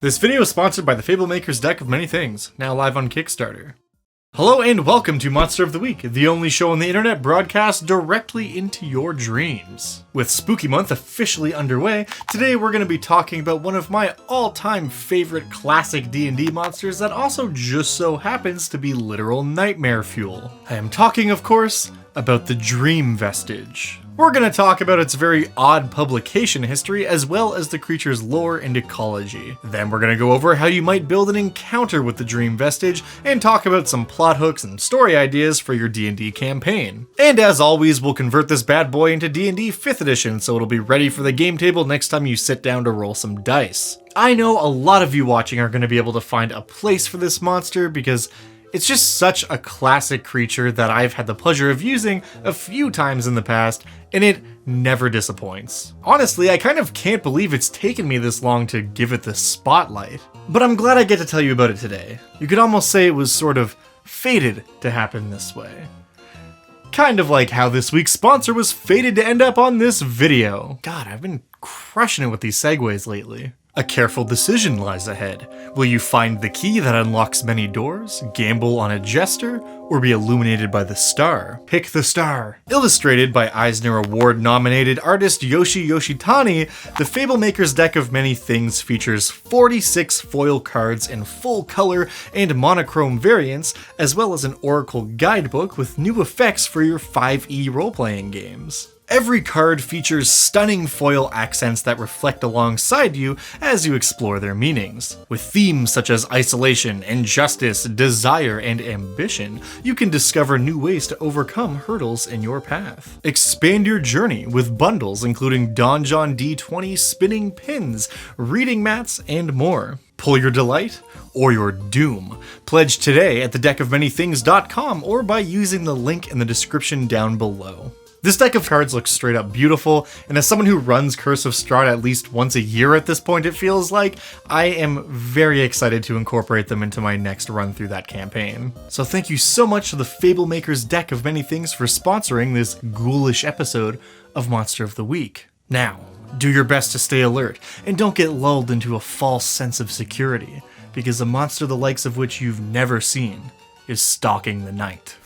This video is sponsored by the FABLEMAKER'S deck of many things, now live on Kickstarter. Hello and welcome to Monster of the Week, the only show on the internet broadcast directly into your dreams. With Spooky Month officially underway, today we're going to be talking about one of my all-time favorite classic D&D monsters that also just so happens to be literal nightmare fuel. I am talking, of course, about the Dream Vestige. We're going to talk about its very odd publication history as well as the creature's lore and ecology. Then we're going to go over how you might build an encounter with the Dream Vestige and talk about some plot hooks and story ideas for your D&D campaign. And as always, we'll convert this bad boy into D&D 5th edition so it'll be ready for the game table next time you sit down to roll some dice. I know a lot of you watching are going to be able to find a place for this monster because it's just such a classic creature that I've had the pleasure of using a few times in the past, and it never disappoints. Honestly, I kind of can't believe it's taken me this long to give it the spotlight. But I'm glad I get to tell you about it today. You could almost say it was sort of fated to happen this way. Kind of like how this week's sponsor was fated to end up on this video. God, I've been crushing it with these segues lately. A careful decision lies ahead. Will you find the key that unlocks many doors, gamble on a jester, or be illuminated by the star? Pick the star. Illustrated by Eisner Award-nominated artist Yoshi Yoshitani, the FABLEMAKER'S deck of many things features 46 foil cards in full color and monochrome variants, as well as an oracle guidebook with new effects for your 5e role-playing games. Every card features stunning foil accents that reflect alongside you as you explore their meanings. With themes such as isolation, injustice, desire, and ambition, you can discover new ways to overcome hurdles in your path. Expand your journey with bundles including Donjon D20 spinning pins, reading mats, and more. Pull your delight or your doom. Pledge today at thedeckofmanythings.com or by using the link in the description down below. This deck of cards looks straight up beautiful, and as someone who runs Curse of Strahd at least once a year at this point it feels like, I am very excited to incorporate them into my next run through that campaign. So thank you so much to the FABLEMAKER'S deck of many things for sponsoring this ghoulish episode of Monster of the Week. Now, do your best to stay alert, and don't get lulled into a false sense of security, because a monster the likes of which you've never seen is stalking the night.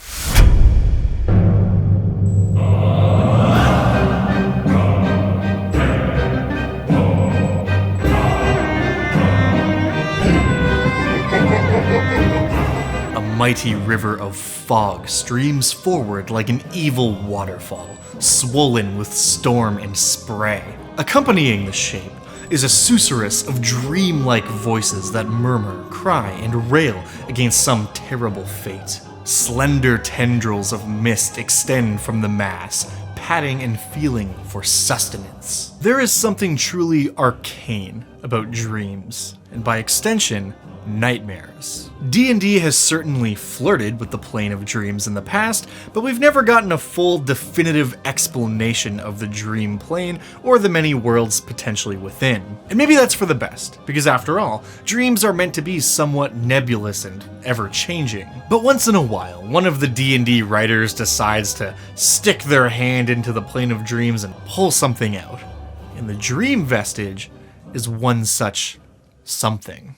A mighty river of fog streams forward like an evil waterfall, swollen with storm and spray. Accompanying the shape is a susurrus of dreamlike voices that murmur, cry, and rail against some terrible fate. Slender tendrils of mist extend from the mass, patting and feeling for sustenance. There is something truly arcane about dreams, and by extension, nightmares. D&D has certainly flirted with the plane of dreams in the past, but we've never gotten a full definitive explanation of the dream plane or the many worlds potentially within. And maybe that's for the best, because after all, dreams are meant to be somewhat nebulous and ever-changing. But once in a while, one of the D&D writers decides to stick their hand into the plane of dreams and pull something out. And the Dream Vestige is one such something.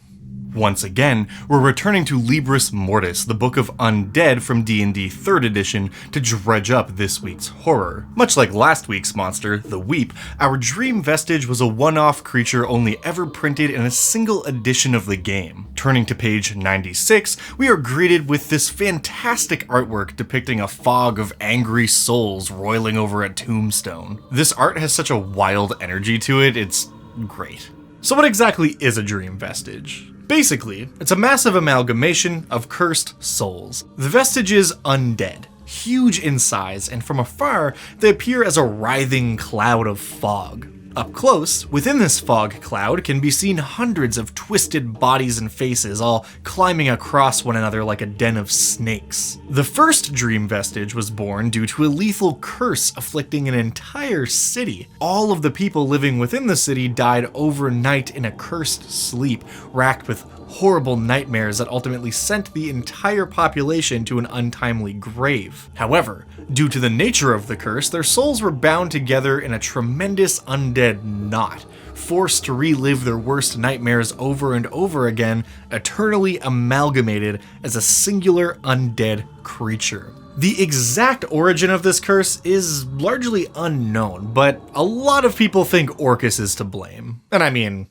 Once again, we're returning to Libris Mortis, the Book of Undead from D&D 3rd edition, to dredge up this week's horror. Much like last week's monster, the Weep, our Dream Vestige was a one-off creature only ever printed in a single edition of the game. Turning to page 96, we are greeted with this fantastic artwork depicting a fog of angry souls roiling over a tombstone. This art has such a wild energy to it, it's great. So what exactly is a Dream Vestige? Basically, it's a massive amalgamation of cursed souls. The vestige is undead, huge in size, and from afar, they appear as a writhing cloud of fog. Up close, within this fog cloud can be seen hundreds of twisted bodies and faces all climbing across one another like a den of snakes. The first Dream Vestige was born due to a lethal curse afflicting an entire city. All of the people living within the city died overnight in a cursed sleep, racked with horrible nightmares that ultimately sent the entire population to an untimely grave. However, due to the nature of the curse, their souls were bound together in a tremendous undead knot, forced to relive their worst nightmares over and over again, eternally amalgamated as a singular undead creature. The exact origin of this curse is largely unknown, but a lot of people think Orcus is to blame. And I mean,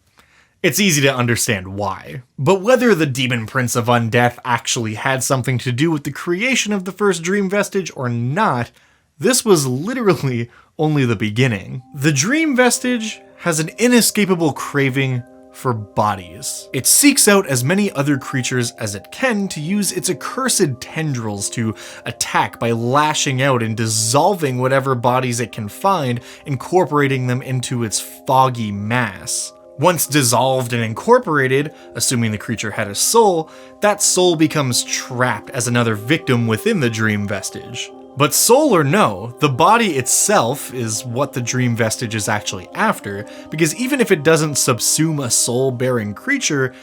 it's easy to understand why. But whether the Demon Prince of Undeath actually had something to do with the creation of the first Dream Vestige or not, this was literally only the beginning. The Dream Vestige has an inescapable craving for bodies. It seeks out as many other creatures as it can to use its accursed tendrils to attack by lashing out and dissolving whatever bodies it can find, incorporating them into its foggy mass. Once dissolved and incorporated, assuming the creature had a soul, that soul becomes trapped as another victim within the Dream Vestige. But soul or no, the body itself is what the Dream Vestige is actually after, because even if it doesn't subsume a soul-bearing creature,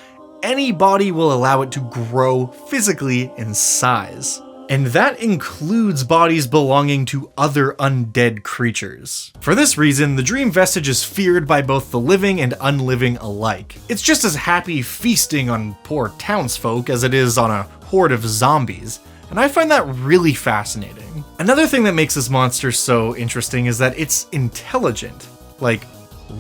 any body will allow it to grow physically in size. And that includes bodies belonging to other undead creatures. For this reason, the Dream Vestige is feared by both the living and unliving alike. It's just as happy feasting on poor townsfolk as it is on a horde of zombies, and I find that really fascinating. Another thing that makes this monster so interesting is that it's intelligent. Like,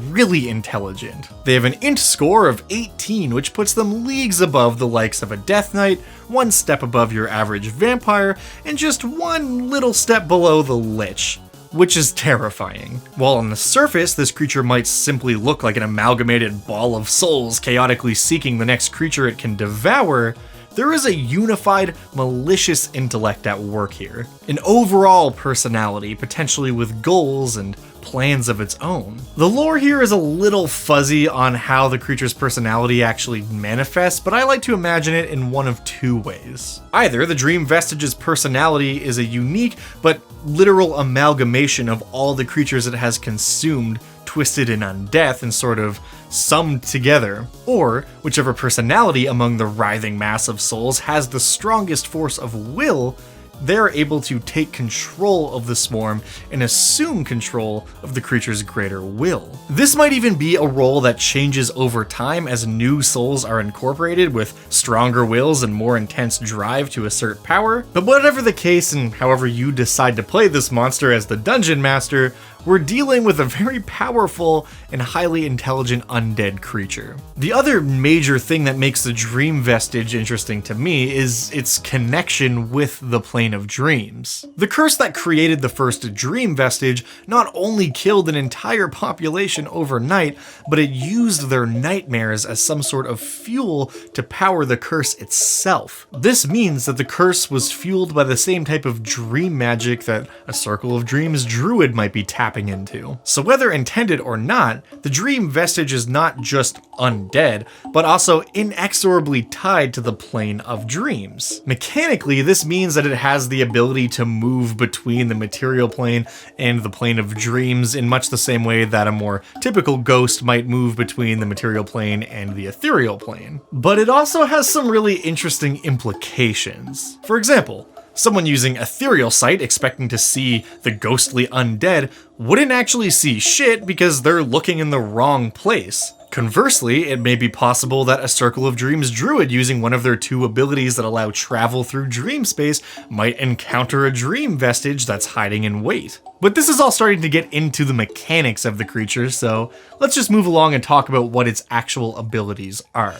really intelligent. They have an int score of 18, which puts them leagues above the likes of a Death Knight, one step above your average vampire, and just one little step below the Lich, which is terrifying. While on the surface, this creature might simply look like an amalgamated ball of souls chaotically seeking the next creature it can devour, there is a unified, malicious intellect at work here. An overall personality, potentially with goals and plans of its own. The lore here is a little fuzzy on how the creature's personality actually manifests, but I like to imagine it in one of two ways. Either the Dream Vestige's personality is a unique but literal amalgamation of all the creatures it has consumed, twisted in undeath and sort of summed together, or whichever personality among the writhing mass of souls has the strongest force of will, they're able to take control of the swarm and assume control of the creature's greater will. This might even be a role that changes over time as new souls are incorporated with stronger wills and more intense drive to assert power. But whatever the case, and however you decide to play this monster as the Dungeon Master, we're dealing with a very powerful and highly intelligent undead creature. The other major thing that makes the Dream Vestige interesting to me is its connection with the Plane of Dreams. The curse that created the first Dream Vestige not only killed an entire population overnight, but it used their nightmares as some sort of fuel to power the curse itself. This means that the curse was fueled by the same type of dream magic that a Circle of Dreams druid might be tapping into. So whether intended or not, the Dream Vestige is not just undead, but also inexorably tied to the Plane of Dreams. Mechanically, this means that it has the ability to move between the material plane and the Plane of Dreams in much the same way that a more typical ghost might move between the material plane and the ethereal plane. But it also has some really interesting implications. For example, someone using Ethereal Sight expecting to see the ghostly undead wouldn't actually see shit because they're looking in the wrong place. Conversely, it may be possible that a Circle of Dreams druid using one of their two abilities that allow travel through dream space might encounter a Dream Vestige that's hiding in wait. But this is all starting to get into the mechanics of the creature, so let's just move along and talk about what its actual abilities are.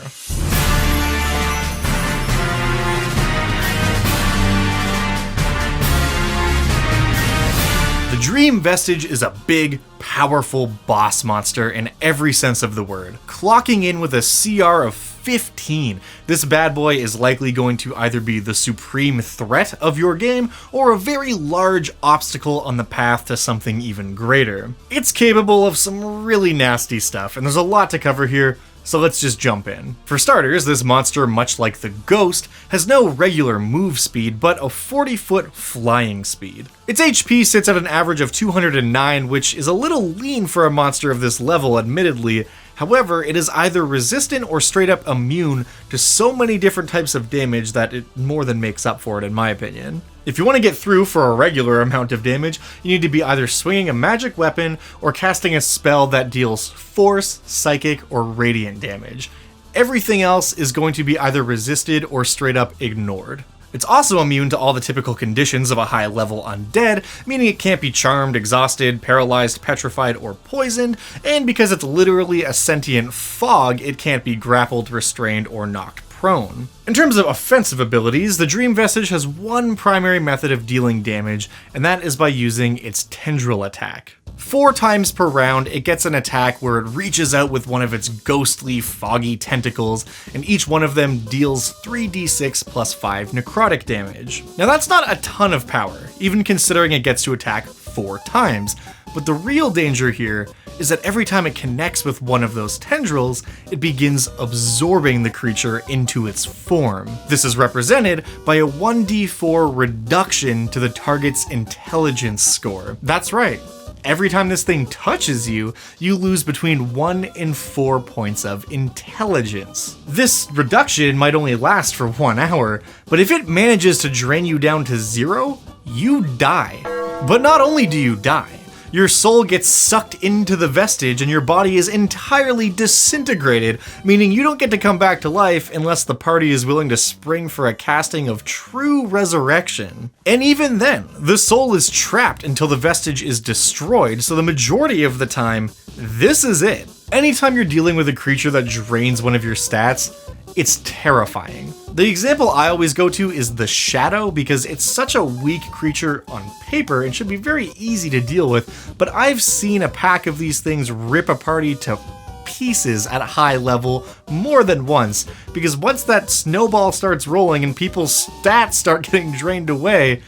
The Dream Vestige is a big, powerful boss monster in every sense of the word, clocking in with a CR of 15. This bad boy is likely going to either be the supreme threat of your game or a very large obstacle on the path to something even greater. It's capable of some really nasty stuff, and there's a lot to cover here, so let's just jump in. For starters, this monster, much like the Ghost, has no regular move speed, but a 40-foot flying speed. Its HP sits at an average of 209, which is a little lean for a monster of this level, admittedly. However, it is either resistant or straight up immune to so many different types of damage that it more than makes up for it, in my opinion. If you want to get through for a regular amount of damage, you need to be either swinging a magic weapon or casting a spell that deals force, psychic, or radiant damage. Everything else is going to be either resisted or straight up ignored. It's also immune to all the typical conditions of a high-level undead, meaning it can't be charmed, exhausted, paralyzed, petrified, or poisoned, and because it's literally a sentient fog, it can't be grappled, restrained, or knocked prone. In terms of offensive abilities, the Dream Vestige has one primary method of dealing damage, and that is by using its tendril attack. 4 times per round, it gets an attack where it reaches out with one of its ghostly, foggy tentacles, and each one of them deals 3d6 plus 5 necrotic damage. Now that's not a ton of power, even considering it gets to attack 4 times, but the real danger here is that every time it connects with one of those tendrils, it begins absorbing the creature into its form. This is represented by a 1d4 reduction to the target's intelligence score. That's right. Every time this thing touches you, you lose between 1 and 4 points of intelligence. This reduction might only last for 1 hour, but if it manages to drain you down to 0, you die. But not only do you die, your soul gets sucked into the vestige and your body is entirely disintegrated, meaning you don't get to come back to life unless the party is willing to spring for a casting of true resurrection. And even then, the soul is trapped until the vestige is destroyed, so the majority of the time, this is it. Anytime you're dealing with a creature that drains one of your stats, it's terrifying. The example I always go to is the Shadow because it's such a weak creature on paper and should be very easy to deal with, but I've seen a pack of these things rip a party to pieces at a high level more than once, because once that snowball starts rolling and people's stats start getting drained away,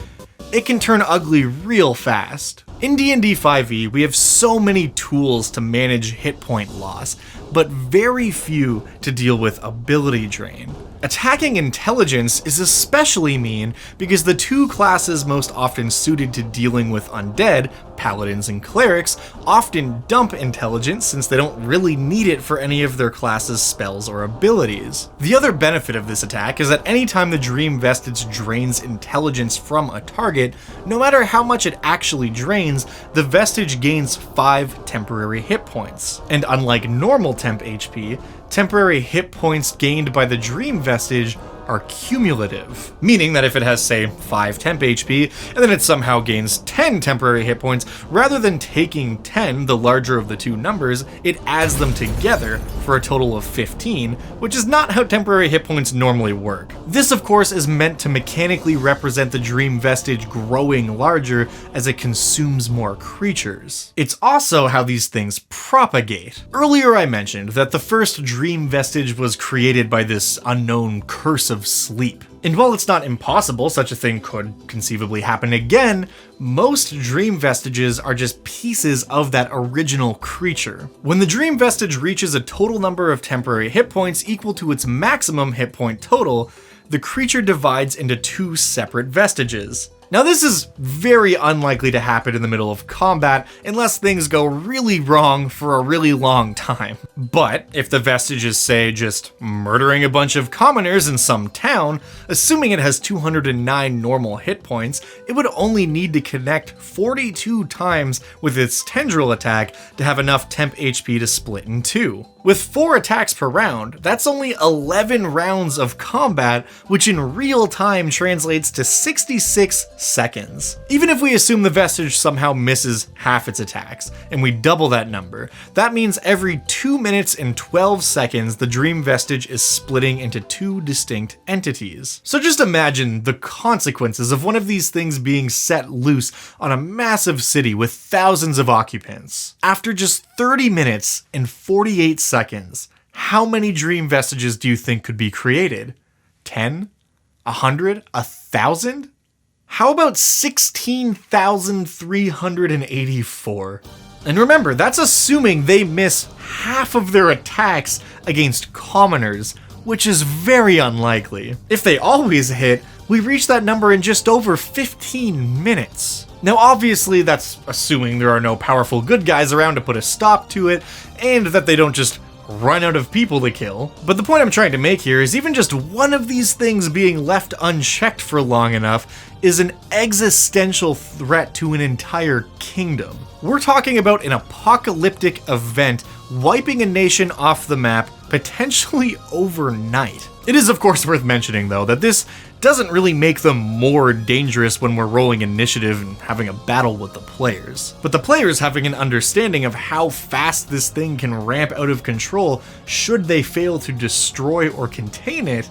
it can turn ugly real fast. In D&D 5e, we have so many tools to manage hit point loss, but very few to deal with ability drain. Attacking intelligence is especially mean because the 2 classes most often suited to dealing with undead, paladins and clerics, often dump intelligence since they don't really need it for any of their class's spells or abilities. The other benefit of this attack is that anytime the Dream Vestige drains intelligence from a target, no matter how much it actually drains, the vestige gains 5 temporary hit points. And unlike normal temp HP, temporary hit points gained by the Dream Vestige are cumulative, meaning that if it has, say, 5 temp HP, and then it somehow gains 10 temporary hit points, rather than taking 10, the larger of the 2 numbers, it adds them together for a total of 15, which is not how temporary hit points normally work. This, of course, is meant to mechanically represent the Dream Vestige growing larger as it consumes more creatures. It's also how these things propagate. Earlier I mentioned that the first Dream Vestige was created by this unknown curse of sleep. And while it's not impossible such a thing could conceivably happen again, most Dream Vestiges are just pieces of that original creature. When the Dream Vestige reaches a total number of temporary hit points equal to its maximum hit point total, the creature divides into 2 separate vestiges. Now this is very unlikely to happen in the middle of combat unless things go really wrong for a really long time. But if the vestige is, say, just murdering a bunch of commoners in some town, assuming it has 209 normal hit points, it would only need to connect 42 times with its tendril attack to have enough temp HP to split in 2. With 4 attacks per round, that's only 11 rounds of combat, which in real time translates to 66 seconds. Even if we assume the vestige somehow misses half its attacks, and we double that number, that means every 2 minutes and 12 seconds the Dream Vestige is splitting into 2 distinct entities. So just imagine the consequences of one of these things being set loose on a massive city with thousands of occupants. After just 30 minutes and 48 seconds, how many Dream Vestiges do you think could be created? 10? 100? 1,000? How about 16,384? And remember, that's assuming they miss half of their attacks against commoners, which is very unlikely. If they always hit, we reach that number in just over 15 minutes. Now obviously that's assuming there are no powerful good guys around to put a stop to it, and that they don't just run out of people to kill. But the point I'm trying to make here is even just one of these things being left unchecked for long enough is an existential threat to an entire kingdom. We're talking about an apocalyptic event wiping a nation off the map, potentially overnight. It is of course worth mentioning though that this doesn't really make them more dangerous when we're rolling initiative and having a battle with the players. But the players having an understanding of how fast this thing can ramp out of control should they fail to destroy or contain it,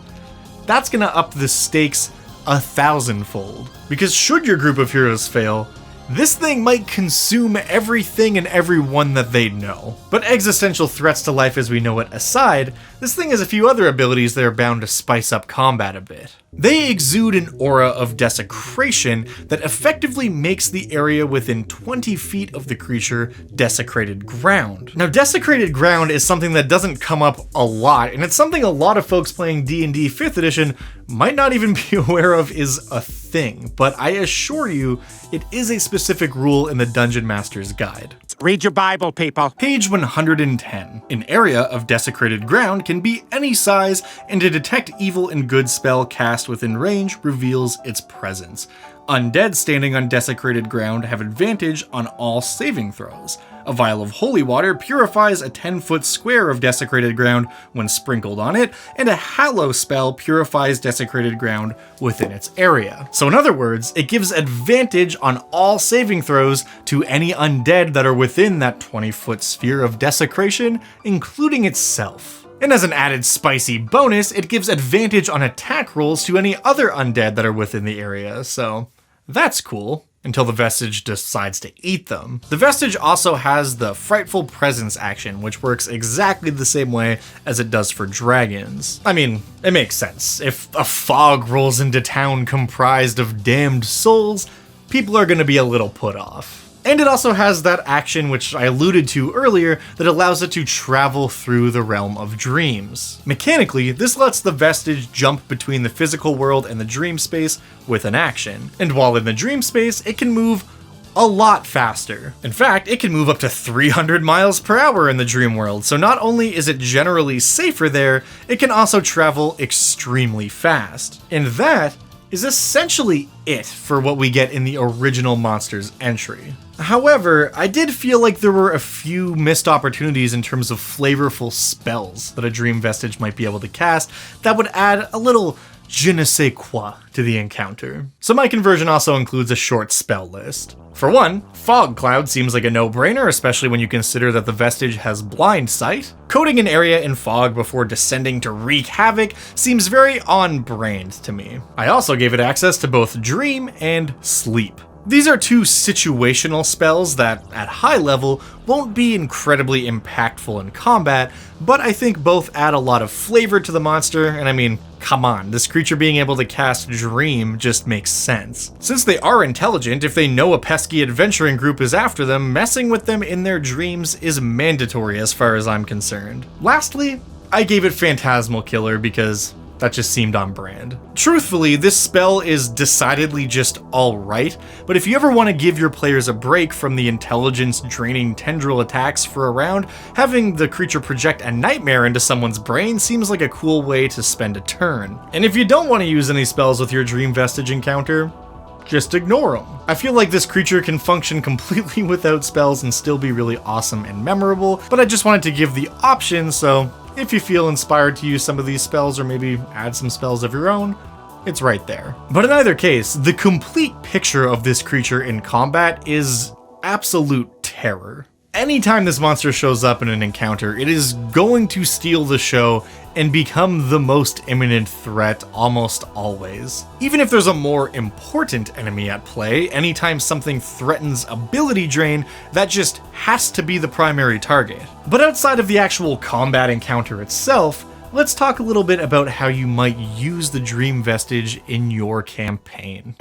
that's gonna up the stakes 1,000-fold. Because should your group of heroes fail, this thing might consume everything and everyone that they know. But existential threats to life as we know it aside, this thing has a few other abilities that are bound to spice up combat a bit. They exude an aura of desecration that effectively makes the area within 20 feet of the creature desecrated ground. Now, desecrated ground is something that doesn't come up a lot, and it's something a lot of folks playing D&D 5th edition might not even be aware of is a thing, but I assure you, it is a specific rule in the Dungeon Master's Guide. Read your Bible, people. Page 110. An area of desecrated ground can be any size, and a detect evil and good spell cast within range reveals its presence. Undead standing on desecrated ground have advantage on all saving throws. A vial of holy water purifies a 10-foot square of desecrated ground when sprinkled on it, and a hallow spell purifies desecrated ground within its area. So in other words, it gives advantage on all saving throws to any undead that are within that 20-foot sphere of desecration, including itself. And as an added spicy bonus, it gives advantage on attack rolls to any other undead that are within the area, so that's cool. Until the Vestige decides to eat them. The Vestige also has the Frightful Presence action, which works exactly the same way as it does for dragons. I mean, it makes sense. If a fog rolls into town comprised of damned souls, people are gonna be a little put off. And it also has that action which I alluded to earlier that allows it to travel through the realm of dreams. Mechanically, this lets the Vestige jump between the physical world and the dream space with an action. And while in the dream space, it can move a lot faster. In fact, it can move up to 300 miles per hour in the dream world, so not only is it generally safer there, it can also travel extremely fast. And that is essentially it for what we get in the original Monsters entry. However, I did feel like there were a few missed opportunities in terms of flavorful spells that a Dream Vestige might be able to cast that would add a little je ne sais quoi to the encounter. So my conversion also includes a short spell list. For one, Fog Cloud seems like a no-brainer, especially when you consider that the Vestige has blind sight. Coating an area in fog before descending to wreak havoc seems very on-brand to me. I also gave it access to both Dream and Sleep. These are two situational spells that, at high level, won't be incredibly impactful in combat, but I think both add a lot of flavor to the monster, and I mean, come on, this creature being able to cast Dream just makes sense. Since they are intelligent, if they know a pesky adventuring group is after them, messing with them in their dreams is mandatory as far as I'm concerned. Lastly, I gave it Phantasmal Killer because that just seemed on brand. Truthfully, this spell is decidedly just alright, but if you ever want to give your players a break from the intelligence-draining tendril attacks for a round, having the creature project a nightmare into someone's brain seems like a cool way to spend a turn. And if you don't want to use any spells with your Dream Vestige encounter, just ignore them. I feel like this creature can function completely without spells and still be really awesome and memorable, but I just wanted to give the option, so if you feel inspired to use some of these spells or maybe add some spells of your own, it's right there. But in either case, the complete picture of this creature in combat is absolute terror. Anytime this monster shows up in an encounter, it is going to steal the show and become the most imminent threat almost always. Even if there's a more important enemy at play, anytime something threatens ability drain, that just has to be the primary target. But outside of the actual combat encounter itself, let's talk a little bit about how you might use the Dream Vestige in your campaign.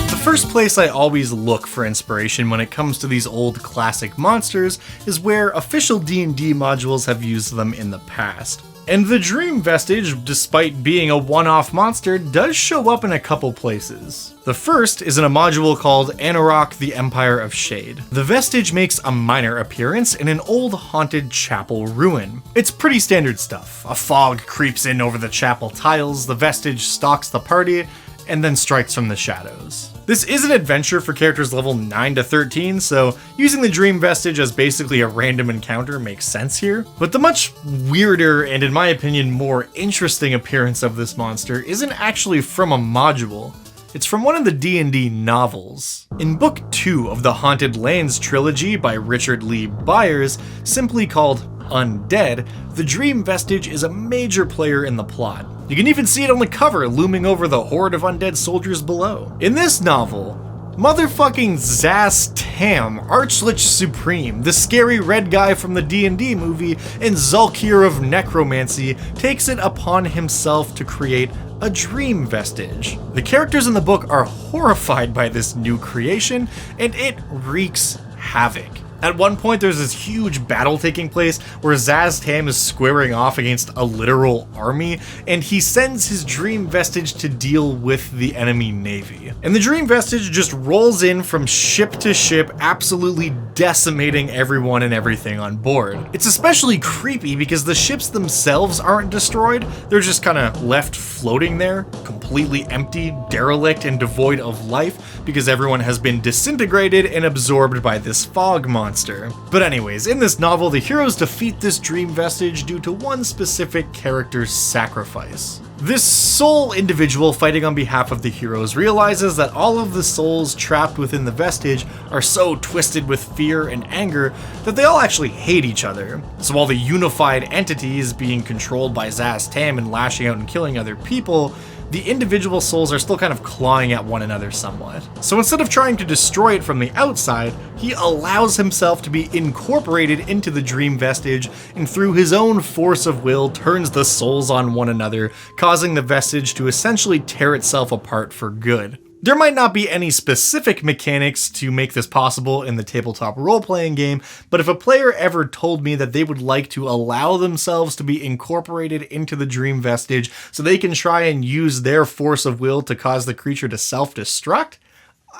The first place I always look for inspiration when it comes to these old classic monsters is where official D&D modules have used them in the past. And the Dream Vestige, despite being a one-off monster, does show up in a couple places. The first is in a module called Anarok, the Empire of Shade. The Vestige makes a minor appearance in an old haunted chapel ruin. It's pretty standard stuff. A fog creeps in over the chapel tiles, the Vestige stalks the party, and then strikes from the shadows. This is an adventure for characters level 9 to 13, so using the Dream Vestige as basically a random encounter makes sense here. But the much weirder and, in my opinion, more interesting appearance of this monster isn't actually from a module. It's from one of the D&D novels. In Book 2 of the Haunted Lands trilogy by Richard Lee Byers, simply called Undead, the Dream Vestige is a major player in the plot. You can even see it on the cover, looming over the horde of undead soldiers below. In this novel, motherfucking Zaz Tam, Archlich Supreme, the scary red guy from the D&D movie, and Zulkir of Necromancy, takes it upon himself to create a Dream Vestige. The characters in the book are horrified by this new creation, and it wreaks havoc. At one point, there's this huge battle taking place where Zaz Tam is squaring off against a literal army, and he sends his Dream Vestige to deal with the enemy navy. And the Dream Vestige just rolls in from ship to ship, absolutely decimating everyone and everything on board. It's especially creepy because the ships themselves aren't destroyed, they're just kind of left floating there, completely empty, derelict, and devoid of life because everyone has been disintegrated and absorbed by this fog monster. But anyways, in this novel, the heroes defeat this Dream Vestige due to one specific character's sacrifice. This soul individual fighting on behalf of the heroes realizes that all of the souls trapped within the vestige are so twisted with fear and anger that they all actually hate each other. So while the unified entity is being controlled by Zaz Tam and lashing out and killing other people, the individual souls are still kind of clawing at one another somewhat. So instead of trying to destroy it from the outside, he allows himself to be incorporated into the Dream Vestige, and through his own force of will turns the souls on one another, causing the vestige to essentially tear itself apart for good. There might not be any specific mechanics to make this possible in the tabletop role-playing game, but if a player ever told me that they would like to allow themselves to be incorporated into the Dream Vestige so they can try and use their force of will to cause the creature to self-destruct,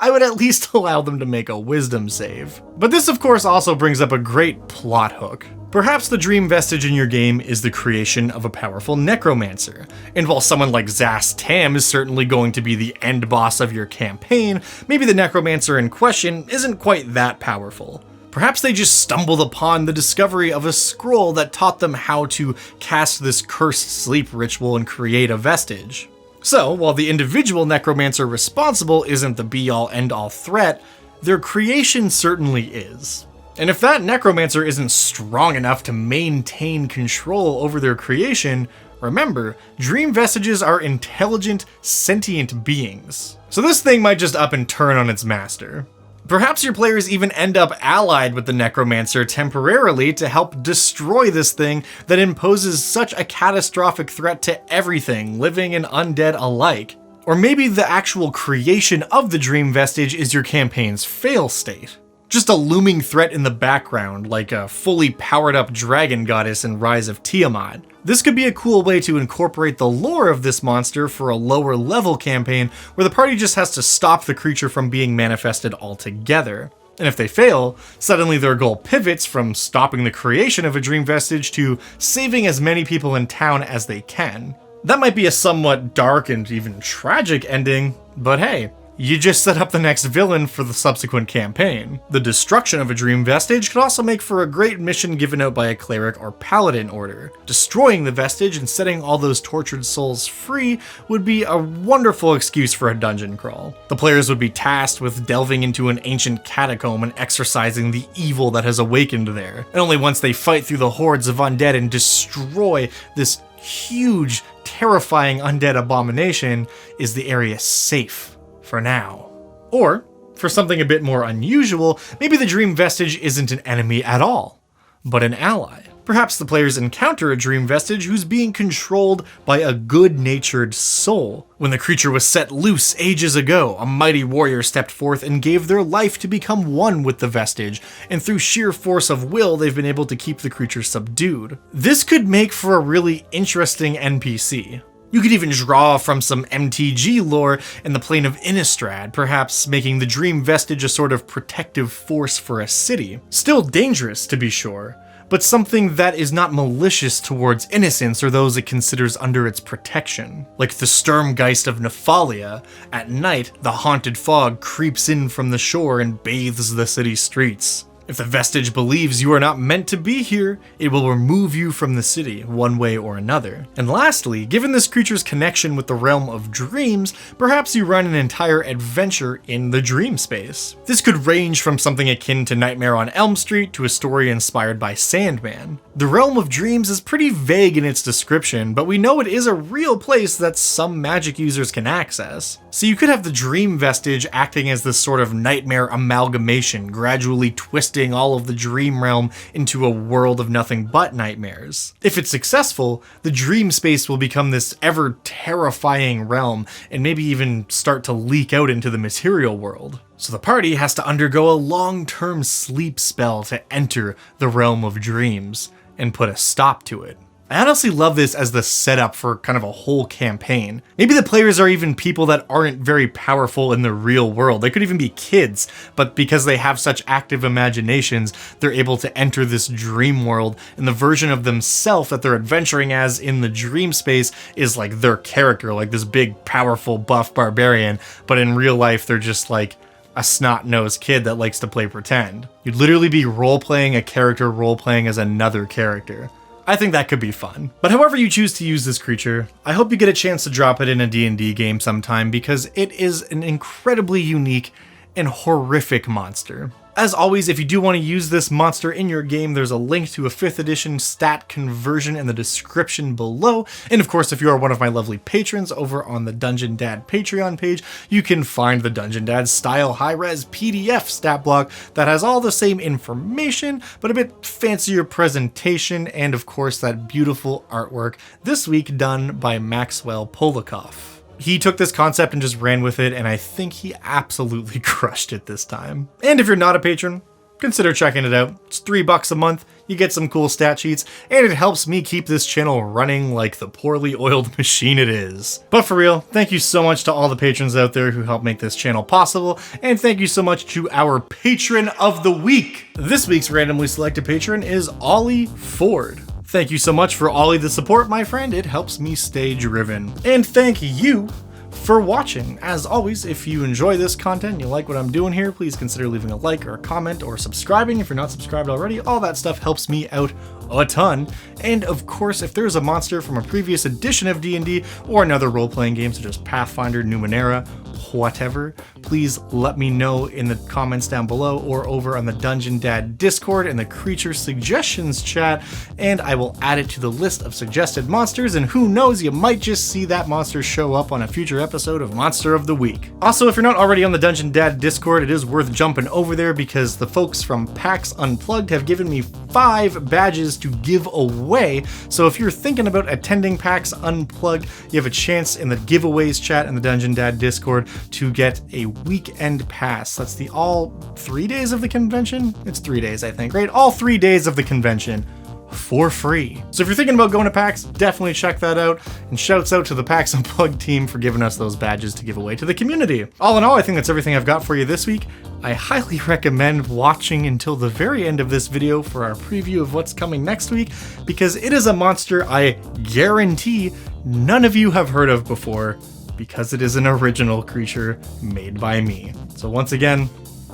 I would at least allow them to make a wisdom save. But this of course also brings up a great plot hook. Perhaps the Dream Vestige in your game is the creation of a powerful necromancer, and while someone like Zaz Tam is certainly going to be the end boss of your campaign, maybe the necromancer in question isn't quite that powerful. Perhaps they just stumbled upon the discovery of a scroll that taught them how to cast this cursed sleep ritual and create a vestige. So, while the individual necromancer responsible isn't the be-all end-all threat, their creation certainly is. And if that necromancer isn't strong enough to maintain control over their creation, remember, Dream Vestiges are intelligent, sentient beings. So this thing might just up and turn on its master. Perhaps your players even end up allied with the necromancer temporarily to help destroy this thing that imposes such a catastrophic threat to everything, living and undead alike. Or maybe the actual creation of the Dream Vestige is your campaign's fail state. Just a looming threat in the background, like a fully powered up dragon goddess in Rise of Tiamat. This could be a cool way to incorporate the lore of this monster for a lower level campaign where the party just has to stop the creature from being manifested altogether. And if they fail, suddenly their goal pivots from stopping the creation of a Dream Vestige to saving as many people in town as they can. That might be a somewhat dark and even tragic ending, but hey, you just set up the next villain for the subsequent campaign. The destruction of a Dream Vestige could also make for a great mission given out by a cleric or paladin order. Destroying the vestige and setting all those tortured souls free would be a wonderful excuse for a dungeon crawl. The players would be tasked with delving into an ancient catacomb and exorcising the evil that has awakened there. And only once they fight through the hordes of undead and destroy this huge, terrifying undead abomination is the area safe. For now. Or, for something a bit more unusual, maybe the Dream Vestige isn't an enemy at all, but an ally. Perhaps the players encounter a Dream Vestige who's being controlled by a good-natured soul. When the creature was set loose ages ago, a mighty warrior stepped forth and gave their life to become one with the Vestige, and through sheer force of will, they've been able to keep the creature subdued. This could make for a really interesting NPC. You could even draw from some MTG lore in the plane of Innistrad, perhaps making the Dream Vestige a sort of protective force for a city. Still dangerous, to be sure, but something that is not malicious towards innocents or those it considers under its protection. Like the Sturmgeist of Nephalia, at night, the haunted fog creeps in from the shore and bathes the city streets. If the Vestige believes you are not meant to be here, it will remove you from the city, one way or another. And lastly, given this creature's connection with the realm of dreams, perhaps you run an entire adventure in the dream space. This could range from something akin to Nightmare on Elm Street to a story inspired by Sandman. The realm of dreams is pretty vague in its description, but we know it is a real place that some Magic users can access. So you could have the Dream Vestige acting as this sort of nightmare amalgamation, gradually twisting all of the dream realm into a world of nothing but nightmares. If it's successful, the dream space will become this ever terrifying realm and maybe even start to leak out into the material world. So the party has to undergo a long-term sleep spell to enter the realm of dreams and put a stop to it. I honestly love this as the setup for kind of a whole campaign. Maybe the players are even people that aren't very powerful in the real world. They could even be kids, but because they have such active imaginations, they're able to enter this dream world, and the version of themselves that they're adventuring as in the dream space is like their character, like this big, powerful, buff barbarian, but in real life, they're just like a snot-nosed kid that likes to play pretend. You'd literally be role-playing a character role-playing as another character. I think that could be fun. But however you choose to use this creature, I hope you get a chance to drop it in a D&D game sometime because it is an incredibly unique and horrific monster. As always, if you do want to use this monster in your game, there's a link to a 5th edition stat conversion in the description below. And of course, if you are one of my lovely patrons over on the Dungeon Dad Patreon page, you can find the Dungeon Dad style high-res PDF stat block that has all the same information, but a bit fancier presentation, and of course that beautiful artwork, this week done by Maxwell Polikoff. He took this concept and just ran with it, and I think he absolutely crushed it this time. And if you're not a patron, consider checking it out. It's $3 a month, you get some cool stat sheets, and it helps me keep this channel running like the poorly oiled machine it is. But for real, thank you so much to all the patrons out there who help make this channel possible, and thank you so much to our Patron of the Week. This week's randomly selected patron is Ollie Ford. Thank you so much for all of the support, my friend. It helps me stay driven. And thank you for watching. As always, if you enjoy this content and you like what I'm doing here, please consider leaving a like or a comment or subscribing if you're not subscribed already. All that stuff helps me out a ton. And of course, if there's a monster from a previous edition of D&D or another role-playing game such as Pathfinder, Numenera, whatever, please let me know in the comments down below or over on the Dungeon Dad Discord in the creature suggestions chat, and I will add it to the list of suggested monsters, and who knows, you might just see that monster show up on a future episode of Monster of the Week. Also, if you're not already on the Dungeon Dad Discord, it is worth jumping over there because the folks from PAX Unplugged have given me 5 badges to give away, so if you're thinking about attending PAX Unplugged, you have a chance in the giveaways chat in the Dungeon Dad Discord to get a weekend pass. That's the all 3 days of the convention? It's 3 days, I think, right? All 3 days of the convention for free. So if you're thinking about going to PAX, definitely check that out. And shouts out to the PAX Unplugged team for giving us those badges to give away to the community. All in all, I think that's everything I've got for you this week. I highly recommend watching until the very end of this video for our preview of what's coming next week, because it is a monster I guarantee none of you have heard of before, because it is an original creature made by me. So once again,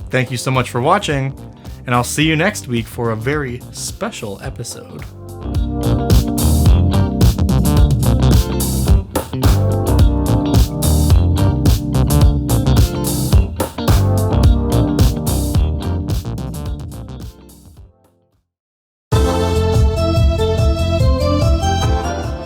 thank you so much for watching, and I'll see you next week for a very special episode.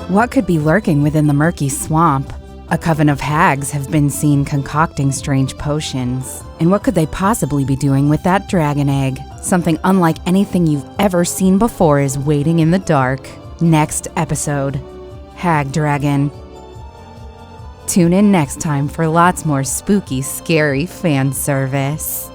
What could be lurking within the murky swamp? A coven of hags have been seen concocting strange potions. And what could they possibly be doing with that dragon egg? Something unlike anything you've ever seen before is waiting in the dark. Next episode, Hag Dragon. Tune in next time for lots more spooky, scary fan service.